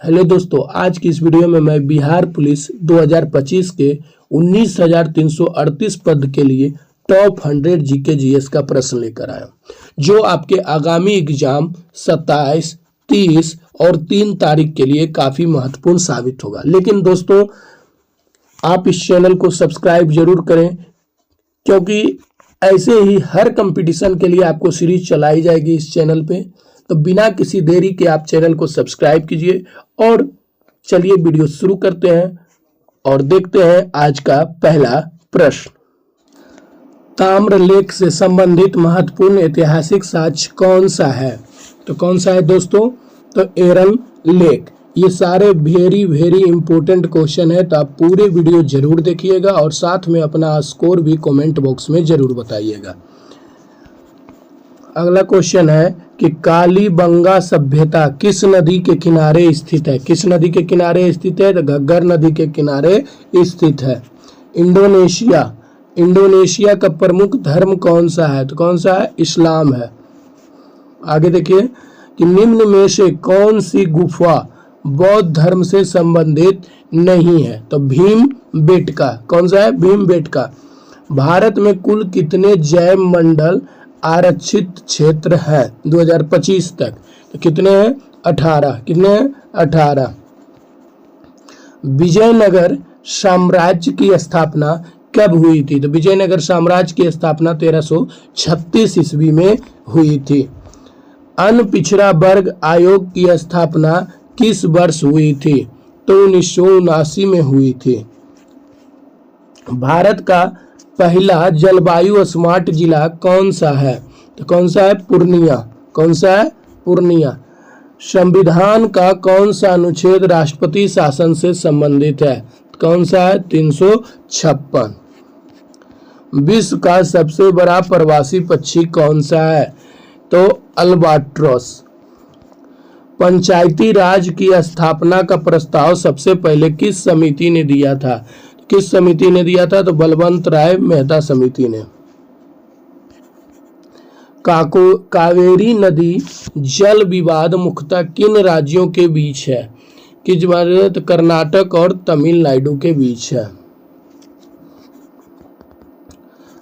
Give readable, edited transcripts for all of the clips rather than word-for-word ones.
Hello दोस्तों, आज की इस वीडियो में मैं बिहार पुलिस 2025 के 19,338 पद के लिए टॉप 100 जीके जीएस का प्रश्न लेकर आया, जो आपके आगामी एग्जाम 27, 30 और 3 तारीख के लिए काफ़ी महत्वपूर्ण साबित होगा। लेकिन दोस्तों, आप इस चैनल को सब्सक्राइब जरूर करें, क्योंकि ऐसे ही हर कंपटीशन के लिए आपको सीरीज चलाई जाएगी इस चैनल पे। तो बिना किसी देरी के आप चैनल को सब्सक्राइब कीजिए और चलिए वीडियो शुरू करते हैं और देखते हैं आज का पहला प्रश्न। ताम्रलेख से संबंधित महत्वपूर्ण ऐतिहासिक साक्ष्य कौन सा है? तो कौन सा है दोस्तों? तो एरन लेक। ये सारे वेरी इंपॉर्टेंट क्वेश्चन है, तो आप पूरे वीडियो जरूर देखिएगा और साथ में अपना स्कोर भी कमेंट बॉक्स में जरूर बताइएगा। अगला क्वेश्चन है कि कालीबंगा सभ्यता किस नदी के किनारे स्थित है? किस नदी के किनारे स्थित है? तो घग्गर नदी के किनारे स्थित है। इंडोनेशिया का प्रमुख धर्म कौन सा है? तो कौन सा है? इस्लाम है। आगे देखिए कि निम्न में से कौन सी गुफा बौद्ध धर्म से संबंधित नहीं है? तो भीमबेटका। कौन सा है? भीमबेटका। भारत में कुल कितने जैव मंडल आरक्षित क्षेत्र है 2025 तक? तो कितने हैं? 18। कितने हैं? 18। विजयनगर साम्राज्य की स्थापना कब हुई थी? तो विजयनगर साम्राज्य की स्थापना 1336 ईस्वी में हुई थी। अन पिछड़ा वर्ग आयोग की स्थापना किस वर्ष हुई थी? तो 1979 में हुई थी। भारत का पहला जलवायु स्मार्ट जिला कौन सा है? तो कौन सा है? पूर्णिया। कौन सा है? पूर्णिया। संविधान का कौन सा अनुच्छेद राष्ट्रपति शासन से संबंधित है? कौन सा है? 356। विश्व का सबसे बड़ा प्रवासी पक्षी कौन सा है? तो अल्बाट्रोस। पंचायती राज की स्थापना का प्रस्ताव सबसे पहले किस समिति ने दिया था? किस समिति ने दिया था? तो बलवंत राय मेहता समिति ने। कावेरी नदी जल विवाद मुख्यतः किन राज्यों के बीच है? किस बारे? तो कर्नाटक और तमिलनाडु के बीच है।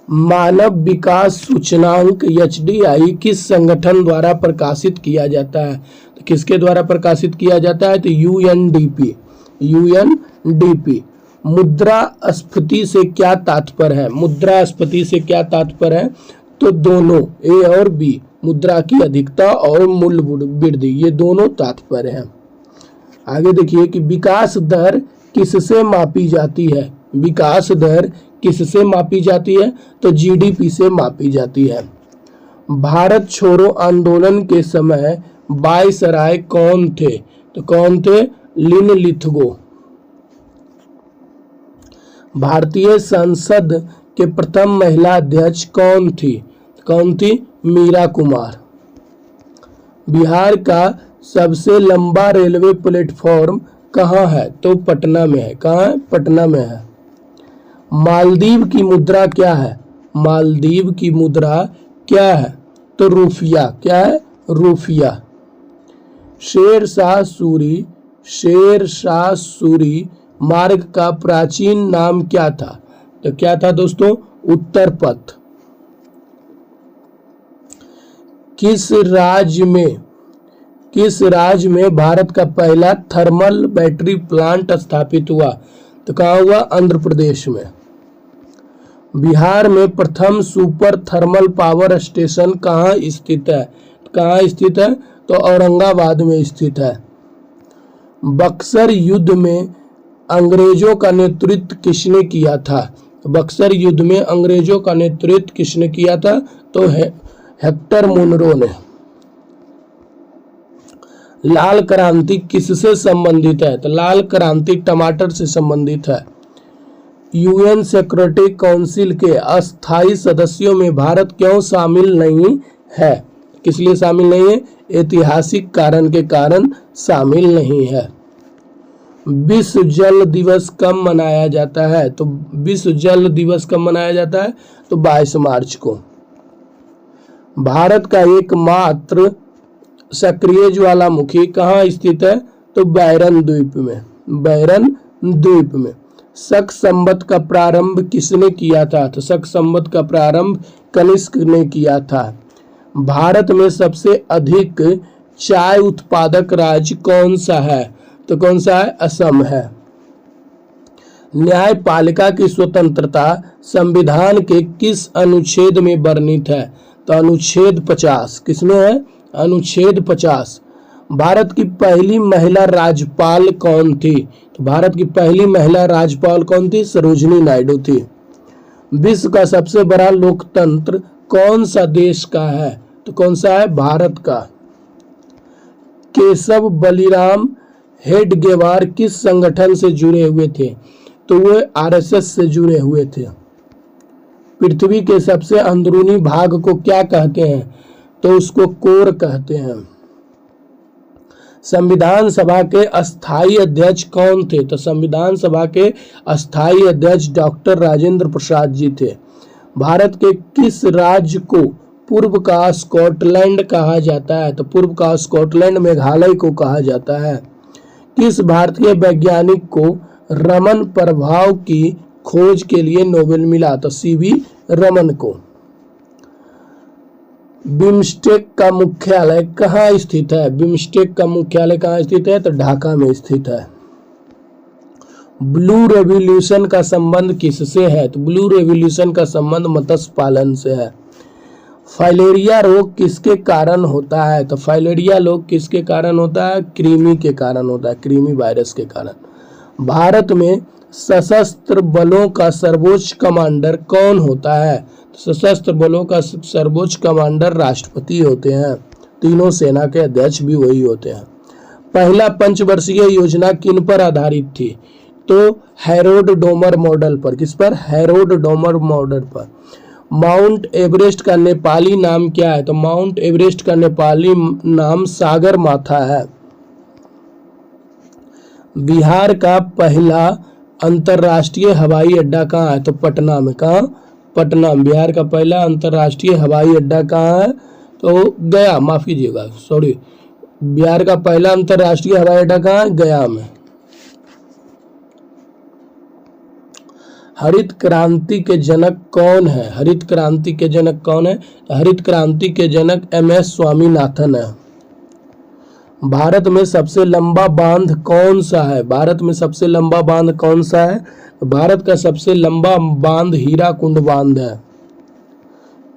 मानव विकास सूचकांक HDI किस संगठन द्वारा प्रकाशित किया जाता है? तो किसके द्वारा प्रकाशित किया जाता है? तो UNDP। मुद्रास्फीति से क्या तात्पर्य है? मुद्रास्फीति से क्या तात्पर्य है? तो दोनों A और B, मुद्रा की अधिकता और मूल्य वृद्धि, ये दोनों तात्पर्य हैं। आगे देखिए कि विकास दर किससे मापी जाती है? विकास दर किससे मापी जाती है? तो GDP से मापी जाती है। भारत छोड़ो आंदोलन के समय वायसराय कौन थे? तो कौन थे? लिनलिथगो। भारतीय संसद के प्रथम महिला अध्यक्ष कौन थी? कौन थी? मीरा कुमार। बिहार का सबसे लंबा रेलवे प्लेटफॉर्म कहाँ है? तो पटना में है। कहाँ है? पटना में है। मालदीव की मुद्रा क्या है? मालदीव की मुद्रा क्या है? तो रुपया। क्या है? रुपया। शेर शाह सूरी मार्ग का प्राचीन नाम क्या था? तो क्या था दोस्तों? उत्तर पथ। किस राज्य में भारत का पहला थर्मल बैटरी प्लांट स्थापित हुआ? तो कहाँ हुआ? आंध्र प्रदेश में। बिहार में प्रथम सुपर थर्मल पावर स्टेशन कहाँ स्थित है? कहाँ स्थित है? तो औरंगाबाद में स्थित है। बक्सर युद्ध में अंग्रेजों का नेतृत्व किसने किया था? बक्सर युद्ध में अंग्रेजों का नेतृत्व किसने किया था? तो हेक्टर मुनरो ने। लाल क्रांति किससे संबंधित है? तो लाल क्रांति टमाटर से संबंधित है। UN सिक्योरिटी काउंसिल के अस्थायी सदस्यों में भारत क्यों शामिल नहीं है? किस लिए शामिल नहीं है? ऐतिहासिक कारण के कारण शामिल नहीं है। विश्व जल दिवस कब मनाया जाता है? तो विश्व जल दिवस कब मनाया जाता है? तो 22 मार्च को। भारत का एकमात्र सक्रिय ज्वालामुखी कहाँ स्थित है? तो बैरन द्वीप में, बैरन द्वीप में। शक संवत का प्रारंभ किसने किया था? तो शक संवत का प्रारंभ कनिष्क ने किया था। भारत में सबसे अधिक चाय उत्पादक राज्य कौन सा है? तो कौन सा है? असम है। न्यायपालिका की स्वतंत्रता संविधान के किस अनुच्छेद में वर्णित है? तो अनुच्छेद 50। किसमें है? अनुच्छेद 50। भारत की पहली महिला राज्यपाल कौन थी? तो भारत की पहली महिला राज्यपाल कौन थी? सरोजिनी नायडू थी। विश्व का सबसे बड़ा लोकतंत्र कौन सा देश का है? तो कौन सा है? भारत का। केशव बलिराम हेडगेवार किस संगठन से जुड़े हुए थे? तो वो आरएसएस से जुड़े हुए थे। पृथ्वी के सबसे अंदरूनी भाग को क्या कहते हैं? तो उसको कोर कहते हैं। संविधान सभा के अस्थायी अध्यक्ष कौन थे? तो संविधान सभा के अस्थायी अध्यक्ष डॉक्टर राजेंद्र प्रसाद जी थे। भारत के किस राज्य को पूर्व का स्कॉटलैंड कहा जाता है? तो पूर्व का स्कॉटलैंड मेघालय को कहा जाता है। किस भारतीय वैज्ञानिक को रमन प्रभाव की खोज के लिए नोबेल मिला? तो सीवी रमन को। बिम्स्टेक का मुख्यालय कहाँ स्थित है? बिम्स्टेक का मुख्यालय कहाँ स्थित है? तो ढाका में स्थित है। ब्लू रेवोल्यूशन का संबंध किससे है? तो ब्लू रेवोल्यूशन का संबंध मत्स्य पालन से है। फाइलेरिया रोग किसके कारण होता है? तो फाइलेरिया रोग किसके कारण होता है? कृमि के कारण होता है, कृमि वायरस के कारण। भारत में सशस्त्र बलों का सर्वोच्च कमांडर कौन होता है? सशस्त्र बलों का सर्वोच्च कमांडर राष्ट्रपति होते हैं। तीनों सेना के अध्यक्ष भी वही होते हैं। पहला पंचवर्षीय योजना किन पर आधारित थी? तो हैरोल्ड डोमर मॉडल पर। किस पर? हैरोल्ड डोमर मॉडल पर। माउंट एवरेस्ट का नेपाली नाम क्या है? तो माउंट एवरेस्ट का नेपाली नाम सागर माथा है। बिहार का पहला अंतर्राष्ट्रीय हवाई अड्डा कहाँ है? तो पटना में। कहाँ? पटना। बिहार का पहला अंतर्राष्ट्रीय हवाई अड्डा कहाँ है? तो गया, माफ कीजिएगा, सॉरी, बिहार का पहला अंतर्राष्ट्रीय हवाई अड्डा कहाँ है? गया में। हरित क्रांति के जनक कौन है? हरित क्रांति के जनक कौन है? हरित क्रांति के जनक एम.एस. स्वामीनाथन है। भारत में सबसे लंबा बांध कौन सा है? भारत में सबसे लंबा बांध कौन सा है? भारत का सबसे लंबा बांध हीराकुंड बांध है।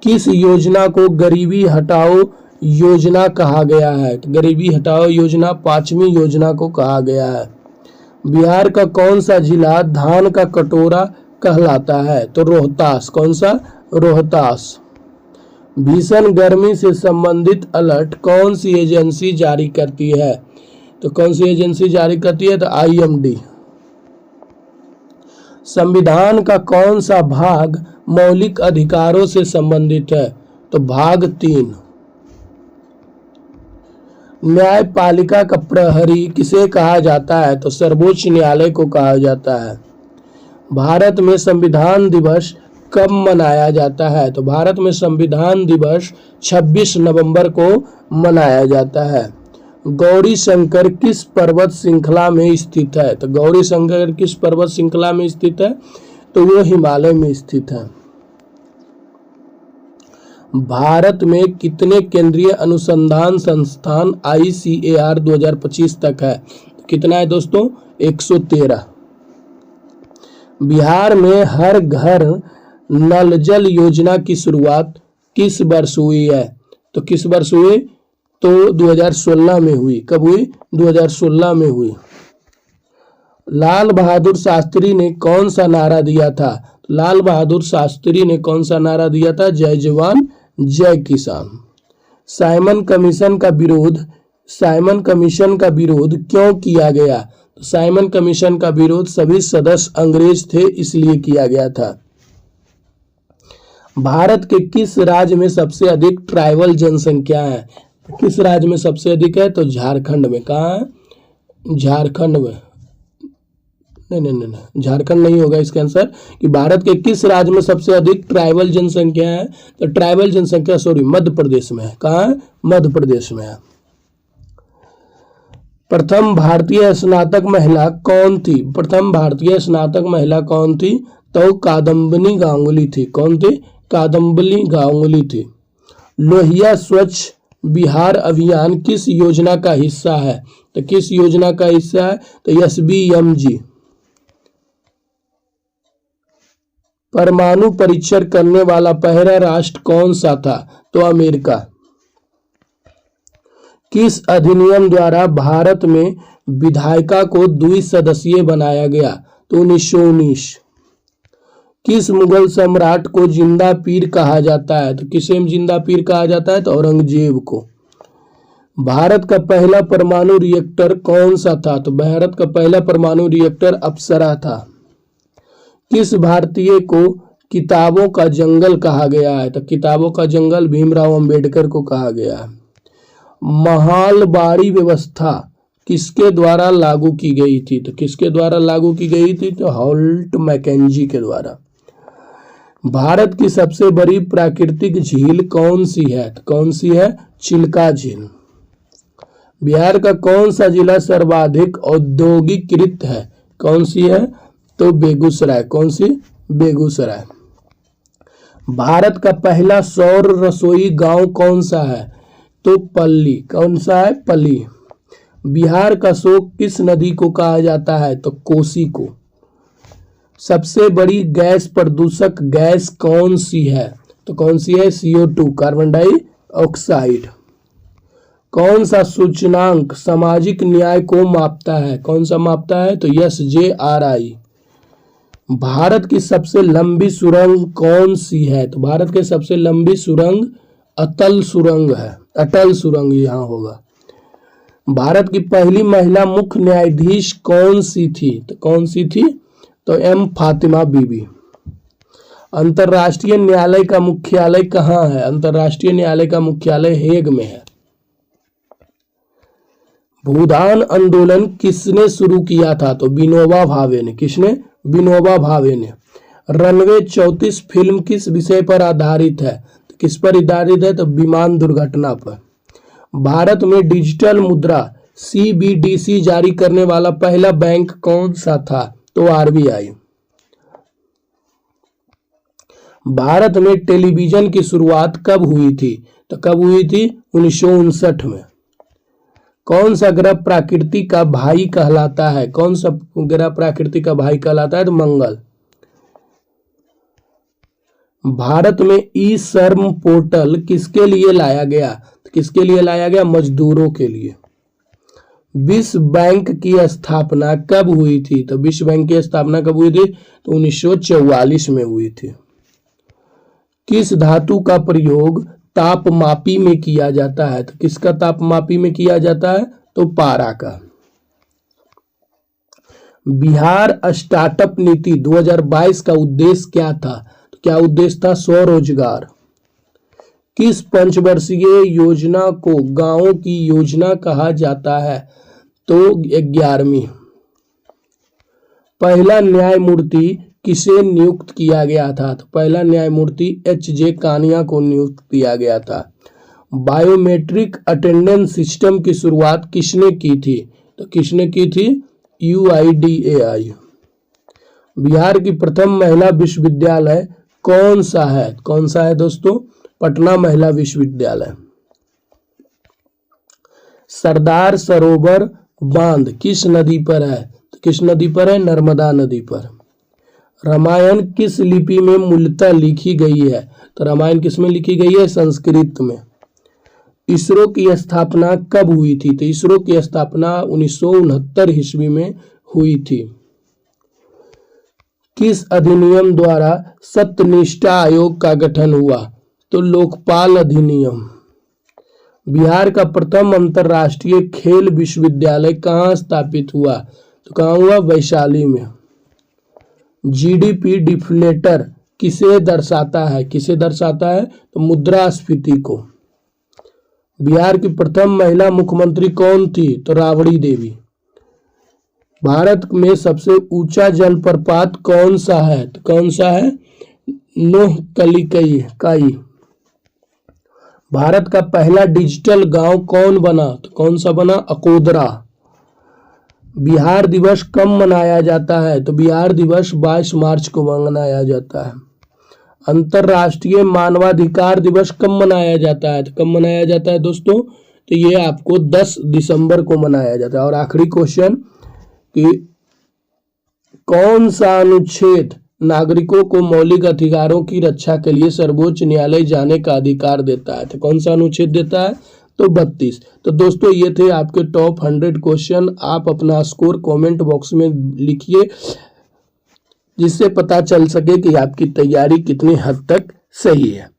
किस योजना को गरीबी हटाओ योजना कहा गया है? तो गरीबी हटाओ योजना 5वीं योजना को कहा गया है। बिहार का कौन सा जिला धान का कटोरा कहलाता है? तो रोहतास। कौन सा? रोहतास। भीषण गर्मी से संबंधित अलर्ट कौन सी एजेंसी जारी करती है? तो कौन सी एजेंसी जारी करती है? तो IMD। संविधान का कौन सा भाग मौलिक अधिकारों से संबंधित है? तो भाग 3। न्यायपालिका का प्रहरी किसे कहा जाता है? तो सर्वोच्च न्यायालय को कहा जाता है। भारत में संविधान दिवस कब मनाया जाता है? तो भारत में संविधान दिवस 26 नवंबर को मनाया जाता है। गौरी शंकर किस पर्वत श्रृंखला में स्थित है? तो गौरी शंकर किस पर्वत श्रृंखला में स्थित है? तो वो हिमालय में स्थित है। भारत में कितने केंद्रीय अनुसंधान संस्थान ICAR 2025 तक है? कितना है दोस्तों? 113। बिहार में हर घर नल जल योजना की शुरुआत किस वर्ष हुई है? तो किस वर्ष हुई? तो 2016 में हुई। कब हुई? 2016 में हुई। लाल बहादुर शास्त्री ने कौन सा नारा दिया था? लाल बहादुर शास्त्री ने कौन सा नारा दिया था? जय जवान जय किसान। साइमन कमीशन का विरोध क्यों किया गया? तो साइमन कमीशन का विरोध सभी सदस्य अंग्रेज थे इसलिए किया गया था। भारत के किस राज्य में सबसे अधिक ट्राइबल जनसंख्या है? किस राज्य में सबसे अधिक है? तो झारखंड में। कहाँ है? झारखंड में। नहीं, झारखंड नहीं होगा इसका आंसर। कि भारत के किस राज्य में सबसे अधिक ट्राइबल जनसंख्या है? तो ट्राइबल जनसंख्या मध्य प्रदेश में है। कहाँ है? मध्य प्रदेश में है। प्रथम भारतीय स्नातक महिला कौन थी? प्रथम भारतीय स्नातक महिला कौन थी? तो कादम्बिनी गांगुली थी। कौन थी? कादम्बिनी गांगुली थी। लोहिया स्वच्छ बिहार अभियान किस योजना का हिस्सा है? तो किस योजना का हिस्सा है? तो SBMG। परमाणु परीक्षण करने वाला पहला राष्ट्र कौन सा था? तो अमेरिका। किस अधिनियम द्वारा भारत में विधायिका को द्विसदस्यीय बनाया गया? तो 1919। किस मुगल सम्राट को जिंदा पीर कहा जाता है? तो किसे जिंदा पीर कहा जाता है? तो औरंगजेब को। भारत का पहला परमाणु रिएक्टर कौन सा था? तो भारत का पहला परमाणु रिएक्टर अप्सरा था। किस भारतीय को किताबों का जंगल कहा गया है? तो किताबों का जंगल भीमराव अंबेडकर को कहा गया है। महलबारी व्यवस्था किसके द्वारा लागू की गई थी? तो किसके द्वारा लागू की गई थी? तो हॉल्ट मैकेंजी के द्वारा। भारत की सबसे बड़ी प्राकृतिक झील कौन सी है? तो कौन सी है? चिल्का झील। बिहार का कौन सा जिला सर्वाधिक औद्योगिकीकृत है? कौन सी है? तो बेगूसराय। कौन सी? बेगूसराय। भारत का पहला सौर रसोई गांव कौन सा है? तो पल्ली। कौन सा है? पल्ली। बिहार का शोक किस नदी को कहा जाता है? तो कोसी को। सबसे बड़ी गैस प्रदूषक गैस कौन सी है? तो कौन सी है? CO2 carbon dioxide. कौन सा सूचकांक सामाजिक न्याय को मापता है? कौन सा मापता है? तो SJRI। भारत की सबसे लंबी सुरंग कौन सी है? तो भारत की सबसे लंबी सुरंग अटल सुरंग है। अटल सुरंग यहाँ होगा। भारत की पहली महिला मुख्य न्यायाधीश कौन सी थी? तो कौन सी थी? तो M फातिमा बीबी। अंतर्राष्ट्रीय न्यायालय का मुख्यालय कहाँ है? अंतर्राष्ट्रीय न्यायालय का मुख्यालय हेग में है। भूदान आंदोलन किसने शुरू किया था? तो विनोबा भावे ने। किसने? विनोबा भावे ने। रनवे 34 फिल्म किस विषय पर आधारित है? तो किस पर आधारित है? तो विमान दुर्घटना पर। भारत में डिजिटल मुद्रा CBDC जारी करने वाला पहला बैंक कौन सा था? तो RBI। भारत में टेलीविजन की शुरुआत कब हुई थी? तो कब हुई थी? 1959 में। कौन सा ग्रह प्रकृति का भाई कहलाता है? कौन सा ग्रह प्रकृति का भाई कहलाता है? तो मंगल। भारत में ई-श्रम पोर्टल किसके लिए लाया गया? तो किसके लिए लाया गया? मजदूरों के लिए। विश्व बैंक की स्थापना कब हुई थी? तो विश्व बैंक की स्थापना कब हुई थी? तो 1944 में हुई थी। किस धातु का प्रयोग तापमापी में किया जाता है? तो किसका तापमापी में किया जाता है? तो पारा का। बिहार स्टार्टअप नीति 2022 का उद्देश्य क्या था? तो क्या उद्देश्य था? स्वरोजगार। किस पंचवर्षीय योजना को गांवों की योजना कहा जाता है? तो 11वीं। पहला न्यायमूर्ति किसे नियुक्त किया गया था? तो पहला न्यायमूर्ति HJ कानिया को नियुक्त किया गया था। बायोमेट्रिक अटेंडेंस सिस्टम की शुरुआत किसने की थी? तो किसने की थी? UIDAI। बिहार की प्रथम महिला विश्वविद्यालय कौन सा है? कौन सा है दोस्तों? पटना महिला विश्वविद्यालय। सरदार सरोवर बांध किस नदी पर है? तो किस नदी पर है? नर्मदा नदी पर। रामायण किस लिपि में मूलतः लिखी गई है? तो रामायण किस में लिखी गई है? संस्कृत में। इसरो की स्थापना कब हुई थी? तो इसरो की स्थापना 1969 ईस्वी में हुई थी। किस अधिनियम द्वारा सत्यनिष्ठा आयोग का गठन हुआ? तो लोकपाल अधिनियम। बिहार का प्रथम अंतर्राष्ट्रीय खेल विश्वविद्यालय कहाँ स्थापित हुआ? तो कहाँ हुआ? वैशाली में। GDP डिफ्लेटर किसे दर्शाता है? किसे दर्शाता है? तो मुद्रास्फीति को। बिहार की प्रथम महिला मुख्यमंत्री कौन थी? तो राबड़ी देवी। भारत में सबसे ऊंचा जलप्रपात कौन सा है? तो कौन सा है? नोहकलिकाई। भारत का पहला डिजिटल गांव कौन बना? तो कौन सा बना? अकोदरा। बिहार दिवस कब मनाया जाता है? तो बिहार दिवस 22 मार्च को मनाया जाता है। अंतर्राष्ट्रीय मानवाधिकार दिवस कब मनाया जाता है? तो कब मनाया जाता है दोस्तों? तो ये आपको 10 दिसंबर को मनाया जाता है। और आखिरी क्वेश्चन कि कौन सा अनुच्छेद नागरिकों को मौलिक अधिकारों की रक्षा के लिए सर्वोच्च न्यायालय जाने का अधिकार देता है? तो कौन सा अनुच्छेद देता है? तो 32। तो दोस्तों ये थे आपके टॉप 100 क्वेश्चन। आप अपना स्कोर कमेंट बॉक्स में लिखिए, जिससे पता चल सके कि आपकी तैयारी कितनी हद तक सही है।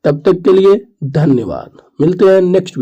तब तक के लिए धन्यवाद। मिलते हैं नेक्स्ट